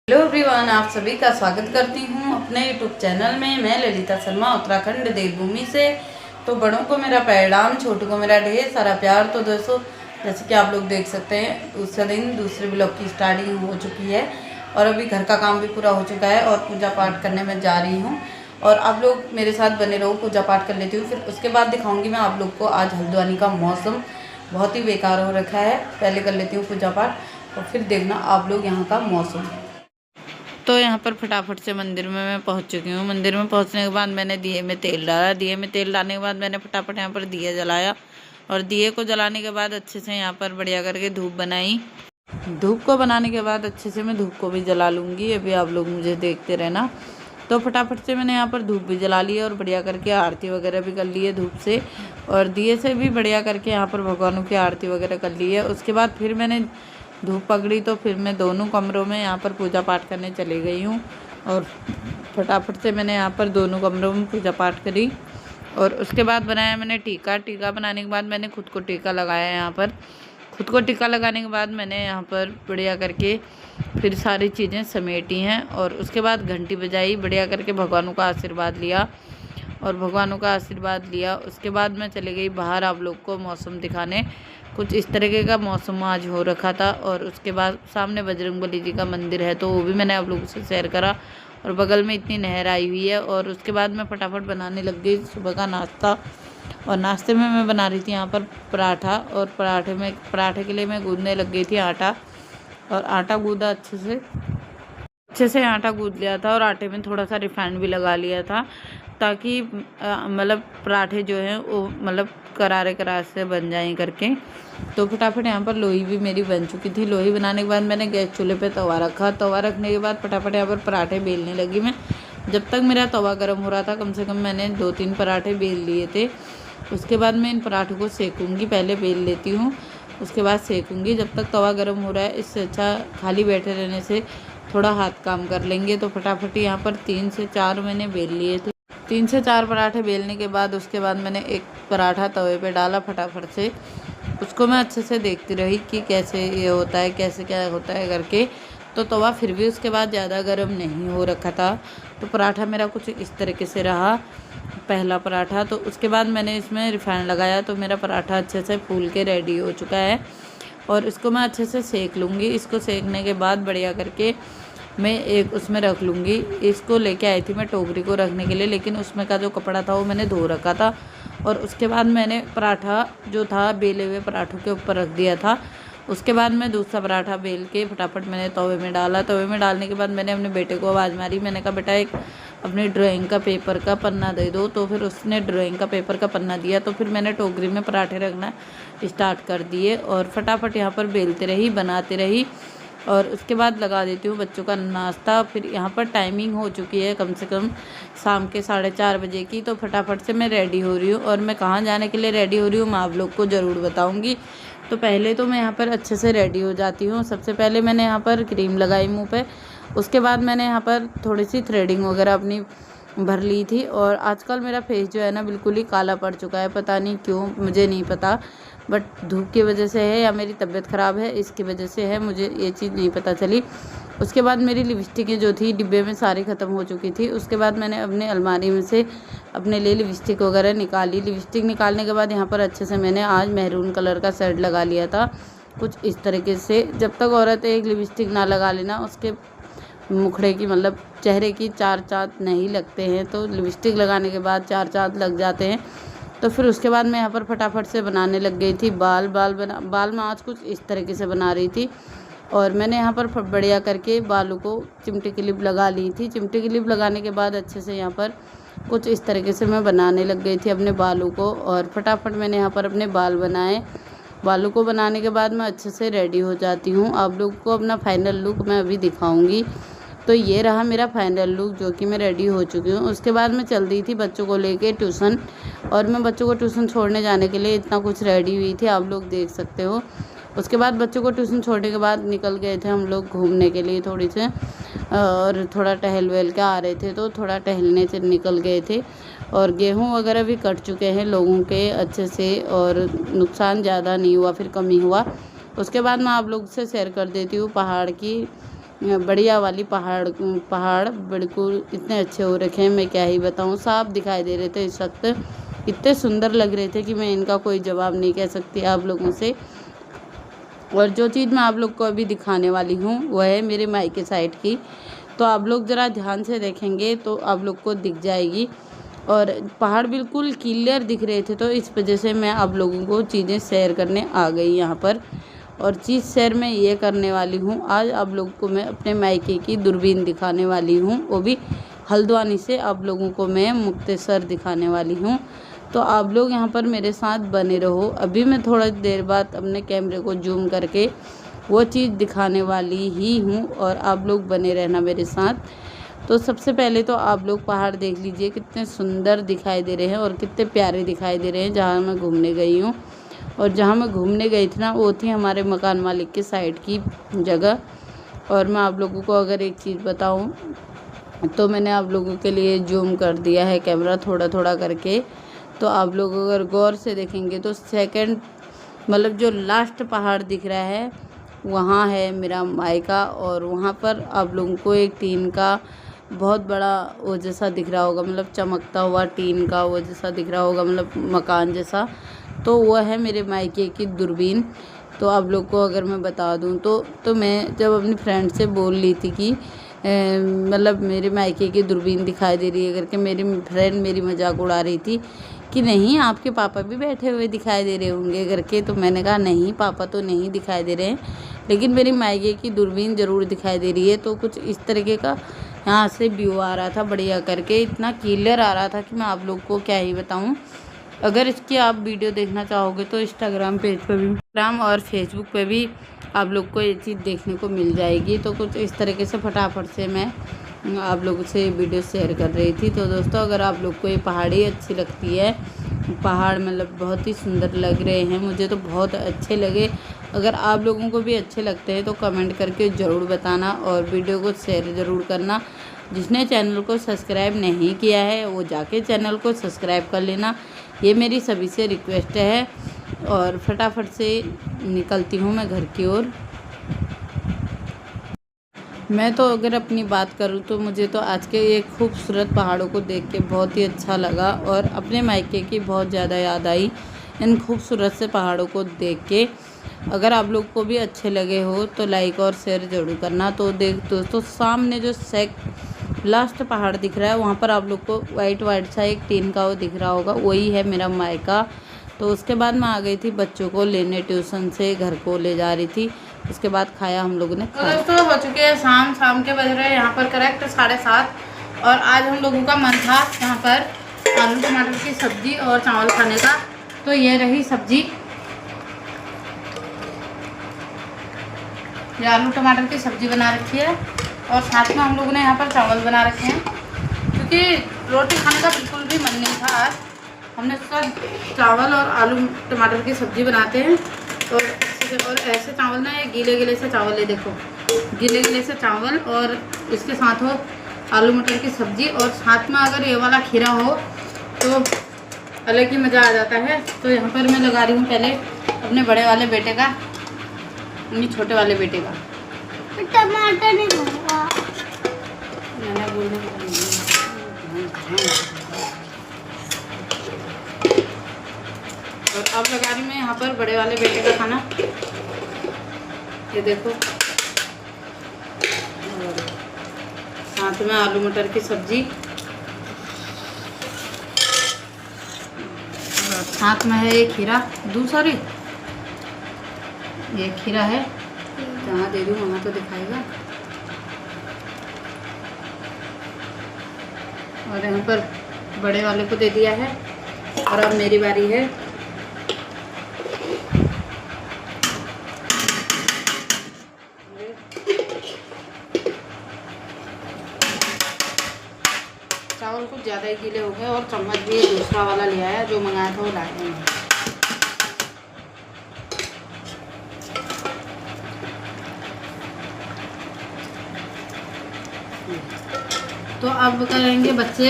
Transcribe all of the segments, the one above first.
Hello everyone, आप सभी का स्वागत करती हूँ अपने यूट्यूब चैनल में। मैं ललिता शर्मा उत्तराखंड देवभूमि से। तो बड़ों को मेरा पैराम, छोटों को मेरा ढेर सारा प्यार। तो दोस्तों, जैसे कि आप लोग देख सकते हैं, दूसरे दिन दूसरे ब्लॉग की स्टार्टिंग हो चुकी है और अभी घर का काम भी पूरा हो चुका है और पूजा पाठ करने में जा रही हूँ। और आप लोग मेरे साथ बने रहो, पूजा पाठ कर लेती हूँ, फिर उसके बाद दिखाऊँगी मैं आप लोग को। आज हल्द्वानी का मौसम बहुत ही बेकार हो रखा है। पहले कर लेती हूँ पूजा पाठ और फिर देखना आप लोग यहाँ का मौसम। तो यहाँ पर फटाफट से मंदिर में मैं पहुँच चुकी हूँ। मंदिर में पहुँचने के बाद मैंने दिए में तेल डाला। दिए में तेल डालने के बाद मैंने फटाफट यहाँ पर दिया जलाया और दिए को जलाने के बाद अच्छे से यहाँ पर बढ़िया करके धूप बनाई। धूप को बनाने के बाद अच्छे से मैं धूप को भी जला लूँगी। अभी आप लोग मुझे देखते रहना। तो फटाफट से मैंने यहाँ पर धूप भी जला ली और बढ़िया करके आरती वगैरह भी कर ली है धूप से, और दिए से भी बढ़िया करके यहाँ पर भगवानों की आरती वगैरह कर ली है। उसके बाद फिर मैंने धूप पकड़ी तो फिर मैं दोनों कमरों में यहाँ पर पूजा पाठ करने चली गई हूँ। और फटाफट से मैंने यहाँ पर दोनों कमरों में पूजा पाठ करी और उसके बाद बनाया मैंने टीका। टीका बनाने के बाद मैंने खुद को टीका लगाया। यहाँ पर खुद को टीका लगाने के बाद मैंने यहाँ पर बढ़िया करके फिर सारी चीज़ें समेटी हैं और उसके बाद घंटी बजाई, बढ़िया करके भगवानों का आशीर्वाद लिया और भगवानों का आशीर्वाद लिया। उसके बाद मैं चली गई बाहर आप लोग को मौसम दिखाने। कुछ इस तरीके का मौसम आज हो रखा था। और उसके बाद सामने बजरंगबली जी का मंदिर है तो वो भी मैंने आप लोगों से शेयर करा। और बगल में इतनी नहर आई हुई है। और उसके बाद मैं फटाफट बनाने लग गई सुबह का नाश्ता। और नाश्ते में मैं बना रही थी यहाँ पर पराठा, और पराठे के लिए मैं गूंदने लग गई थी आटा। और आटा गूंदा अच्छे से आटा गूंद लिया था और आटे में थोड़ा सा रिफाइंड भी लगा लिया था ताकि मतलब पराठे जो हैं वो मतलब करारे से बन जाएं करके। तो फटाफट यहाँ पर लोई भी मेरी बन चुकी थी। लोई बनाने के बाद मैंने गैस चूल्हे पे तवा रखा। तवा रखने के बाद फटाफट यहाँ पर पराठे बेलने लगी मैं। जब तक मेरा तवा गर्म हो रहा था कम से कम मैंने 2-3 पराठे बेल लिए थे। उसके बाद मैं इन पराठों को सेकूँगी। पहले बेल लेती हूँ, उसके बाद सेकूँगी। जब तक तवा गर्म हो रहा है, इससे अच्छा खाली बैठे रहने से थोड़ा हाथ काम कर लेंगे। तो फटाफट यहाँ पर 3 से 4 मैंने बेल लिए थे। 3 से 4 पराठे बेलने के बाद उसके बाद मैंने एक पराठा तवे पे डाला फटाफट से। उसको मैं अच्छे से देखती रही कि कैसे ये होता है, कैसे क्या होता है करके। तो तवा फिर भी उसके बाद ज़्यादा गर्म नहीं हो रखा था। तो पराठा मेरा कुछ इस तरीके से रहा पहला पराठा। तो उसके बाद मैंने इसमें रिफाइंड लगाया तो मेरा पराठा अच्छे से फूल के रेडी हो चुका है। और इसको मैं अच्छे से सेक लूँगी। इसको सेकने के बाद बढ़िया करके मैं एक उसमें रख लूँगी। इसको लेके आई थी मैं टोकरी को रखने के लिए, लेकिन उसमें का जो कपड़ा था वो मैंने धो रखा था। और उसके बाद मैंने पराठा जो था बेले हुए पराठों के ऊपर रख दिया था। उसके बाद मैं दूसरा पराठा बेल के फटाफट मैंने तवे में डाला। तवे में डालने के बाद मैंने अपने बेटे को आवाज़ मारी। मैंने कहा, बेटा एक अपनी ड्राइंग का पेपर का पन्ना दे दो। तो फिर उसने ड्राइंग का पेपर का पन्ना दिया। तो फिर मैंने टोकरी में पराठे रखना स्टार्ट कर दिए और फटाफट यहाँ पर बेलते रही, बनाते रही। और उसके बाद लगा देती हूँ बच्चों का नाश्ता। फिर यहाँ पर टाइमिंग हो चुकी है कम से कम शाम के 4:30 बजे की। तो फटाफट से मैं रेडी हो रही हूँ और मैं कहाँ जाने के लिए रेडी हो रही हूँ मैं आप लोग को ज़रूर बताऊँगी। तो पहले तो मैं यहाँ पर अच्छे से रेडी हो जाती हूँ। सबसे पहले मैंने यहाँ पर क्रीम लगाई मुँह पे। उसके बाद मैंने यहाँ पर थोड़ी सी थ्रेडिंग वगैरह अपनी भर ली थी। और आजकल मेरा फेस जो है ना बिल्कुल ही काला पड़ चुका है, पता नहीं क्यों, मुझे नहीं पता, बट धूप की वजह से है या मेरी तबीयत ख़राब है इसकी वजह से है, मुझे ये चीज़ नहीं पता चली। उसके बाद मेरी लिपस्टिकें जो थी डिब्बे में सारी ख़त्म हो चुकी थी। उसके बाद मैंने अपने अलमारी में से अपने लिए लिपस्टिक वगैरह निकाली। लिपस्टिक निकालने के बाद यहाँ पर अच्छे से मैंने आज मैरून कलर का शेड लगा लिया था कुछ इस तरीके से। जब तक औरत एक लिपस्टिक ना लगा लेना उसके मुखड़े की मतलब चेहरे की 4 चाँद नहीं लगते हैं। तो लिपस्टिक लगाने के बाद 4 चाँद लग जाते हैं। तो फिर उसके बाद मैं यहाँ पर फटाफट से बनाने लग गई थी बाल मैं आज कुछ इस तरीके से बना रही थी। और मैंने यहाँ पर बढ़िया करके बालों को चिमटी क्लिप लगा ली थी। चिमटी क्लिप लगाने के बाद अच्छे से यहाँ पर कुछ इस तरीके से मैं बनाने लग गई थी अपने बालों को। और फटाफट मैंने यहाँ पर अपने बाल बनाए। बालों को बनाने के बाद मैं अच्छे से रेडी हो जाती हूँ। आप लोगों को अपना फाइनल लुक मैं अभी दिखाऊंगी। तो ये रहा मेरा फाइनल लुक जो कि मैं रेडी हो चुकी हूँ। उसके बाद मैं चल दी थी बच्चों को लेके ट्यूशन। और मैं बच्चों को ट्यूशन छोड़ने जाने के लिए इतना कुछ रेडी हुई थी, आप लोग देख सकते हो। उसके बाद बच्चों को ट्यूशन छोड़ने के बाद निकल गए थे हम लोग घूमने के लिए थोड़ी से, और थोड़ा टहल वहल के आ रहे थे तो थोड़ा टहलने से निकल गए थे। और गेहूँ वगैरह भी कट चुके हैं लोगों के अच्छे से और नुकसान ज़्यादा नहीं हुआ, फिर कमी हुआ। उसके बाद मैं आप लोग से शेयर कर देती हूँ पहाड़ की बढ़िया वाली पहाड़ बिल्कुल इतने अच्छे हो रखे हैं, मैं क्या ही बताऊँ। साफ दिखाई दे रहे थे इस वक्त, इतने सुंदर लग रहे थे कि मैं इनका कोई जवाब नहीं कह सकती आप लोगों से। और जो चीज़ मैं आप लोग को अभी दिखाने वाली हूँ वह है मेरे मायके साइड की। तो आप लोग ज़रा ध्यान से देखेंगे तो आप लोग को दिख जाएगी। और पहाड़ बिल्कुल क्लियर दिख रहे थे, तो इस वजह से मैं आप लोगों को चीज़ें शेयर करने आ गई यहाँ पर। और चीज़ शेयर मैं ये करने वाली हूँ, आज आप लोगों को मैं अपने मायके की दूरबीन दिखाने वाली हूँ, वो भी हल्द्वानी से आप लोगों को मैं मुक्तेश्वर दिखाने वाली हूँ। तो आप लोग यहाँ पर मेरे साथ बने रहो। अभी मैं थोड़ा देर बाद अपने कैमरे को जूम करके वो चीज़ दिखाने वाली ही हूँ, और आप लोग बने रहना मेरे साथ। तो सबसे पहले तो आप लोग पहाड़ देख लीजिए, कितने सुंदर दिखाई दे रहे हैं और कितने प्यारे दिखाई दे रहे हैं जहाँ मैं घूमने गई हूँ। और जहाँ मैं घूमने गई थी ना, वो थी हमारे मकान मालिक के साइड की जगह। और मैं आप लोगों को अगर एक चीज़ बताऊँ तो मैंने आप लोगों के लिए जूम कर दिया है कैमरा थोड़ा थोड़ा करके। तो आप लोग अगर गौर से देखेंगे तो सेकंड मतलब जो लास्ट पहाड़ दिख रहा है वहाँ है मेरा मायका। और वहाँ पर आप लोगों को एक टीन का बहुत बड़ा वो जैसा दिख रहा होगा, मतलब चमकता हुआ टीन का वो जैसा दिख रहा होगा, मतलब मकान जैसा। तो वह है मेरे मायके की दूरबीन। तो आप लोग को अगर मैं बता दूं तो मैं जब अपनी फ्रेंड से बोल ली थी कि मतलब मेरे मायके की दूरबीन दिखाई दे रही है करके, मेरी फ्रेंड मेरी मजाक उड़ा रही थी कि नहीं आपके पापा भी बैठे हुए दिखाई दे रहे होंगे करके। तो मैंने कहा नहीं, पापा तो नहीं दिखाई दे रहे हैं, लेकिन मेरी मायके की दूरबीन ज़रूर दिखाई दे रही है। तो कुछ इस तरीके का यहाँ से व्यू आ रहा था बढ़िया करके, इतना क्लियर आ रहा था कि मैं आप लोग को क्या ही बताऊँ। अगर इसकी आप वीडियो देखना चाहोगे तो इंस्टाग्राम पेज पर भी, इंस्टाग्राम और फेसबुक पे भी आप लोग को ये चीज़ देखने को मिल जाएगी। तो कुछ इस तरीके से फटाफट से मैं आप लोगों से वीडियो शेयर कर रही थी। तो दोस्तों अगर आप लोग को ये पहाड़ी अच्छी लगती है, पहाड़ मतलब बहुत ही सुंदर लग रहे हैं, मुझे तो बहुत अच्छे लगे। अगर आप लोगों को भी अच्छे लगते हैं तो कमेंट करके ज़रूर बताना और वीडियो को शेयर ज़रूर करना। जिसने चैनल को सब्सक्राइब नहीं किया है वो जाके चैनल को सब्सक्राइब कर लेना, ये मेरी सभी से रिक्वेस्ट है। और फटाफट से निकलती हूँ मैं घर की ओर। मैं तो अगर अपनी बात करूँ तो मुझे तो आज के ये खूबसूरत पहाड़ों को देख के बहुत ही अच्छा लगा और अपने मायके की बहुत ज़्यादा याद आई इन खूबसूरत से पहाड़ों को देख के। अगर आप लोग को भी अच्छे लगे हो तो लाइक और शेयर ज़रूर करना। तो दोस्तों सामने जो लास्ट पहाड़ दिख रहा है वहाँ पर आप लोग को वाइट सा एक टीन का वो दिख रहा होगा, वही है मेरा मायका। तो उसके बाद मैं आ गई थी बच्चों को लेने, ट्यूशन से घर को ले जा रही थी। उसके बाद खाया हम लोगों ने। तो दोस्तों हो चुके हैं शाम के बज रहे हैं यहाँ पर करेक्ट 7:30। और आज हम लोगों का मन था यहाँ पर आलू टमाटर की सब्जी और चावल खाने का। तो ये रही सब्जी, ये आलू टमाटर की सब्जी बना रखी है और साथ में हम लोगों ने यहाँ पर चावल बना रखे हैं, क्योंकि रोटी खाने का बिल्कुल भी मन नहीं था। आज हमने सोचा चावल और आलू टमाटर की सब्जी बनाते हैं। और ऐसे चावल ना, ये गीले से चावल है, देखो गीले से चावल, और इसके साथ हो आलू मटर की सब्जी, और साथ में अगर ये वाला खीरा हो तो अलग ही मज़ा आ जाता है। तो यहाँ पर मैं लगा रही हूँ पहले अपने बड़े वाले बेटे का, अपनी छोटे वाले बेटे का। टमाटर नहीं होगा, मैंने बोलने और अब लगा रही मैं यहाँ पर बड़े वाले बेटे का खाना, ये देखो। और साथ में आलू मटर की सब्जी, और साथ में है ये खीरा, दूसरी ये खीरा है, जहाँ दे दूँ वहाँ तो दिखाएगा। और यहाँ पर बड़े वाले को दे दिया है और अब मेरी बारी है। चावल कुछ ज़्यादा ही गीले हो गए और चम्मच भी दूसरा वाला लिया है, जो मंगाया था वो लाए हैं। तो अब करेंगे बच्चे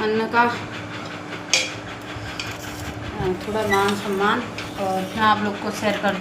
अन्न का थोड़ा मान सम्मान, और मैं आप लोग को शेयर कर